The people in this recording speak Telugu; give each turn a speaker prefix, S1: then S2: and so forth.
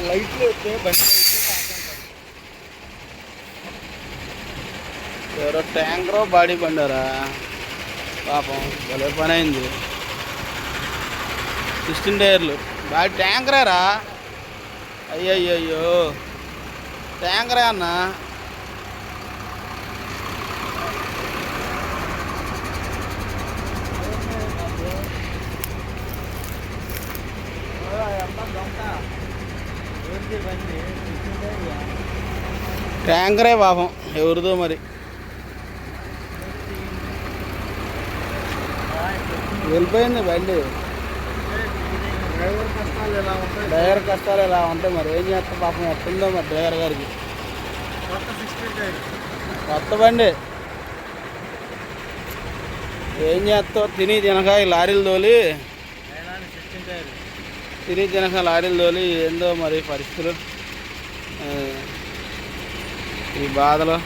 S1: లైట్లు వస్తే బండి
S2: ఎవరో ట్యాంకరో బాడీ బండారా పాపం భలే పని అయింది. 16 టైర్లు బాడీ ట్యాంకరేరా. అయ్యయ్యో ట్యాంకరే అన్న. ట్యాంకరే పాపం ఎవరిదో మరి. వెళ్ళిపోయింది బండి. డ్రైవర్ కష్టాలు ఎలా ఉంటాయి మరి. ఏం చేస్తాం పాపం, ఎట్టుందో మరి డ్రైవర్ గారికి. కొత్త బండి ఏం చేస్తావు, తిని తినక ఈ లారీలు తోలి లారీలు తోలి ఏందో మరి పరిస్థితులు, ఈ బాధలు.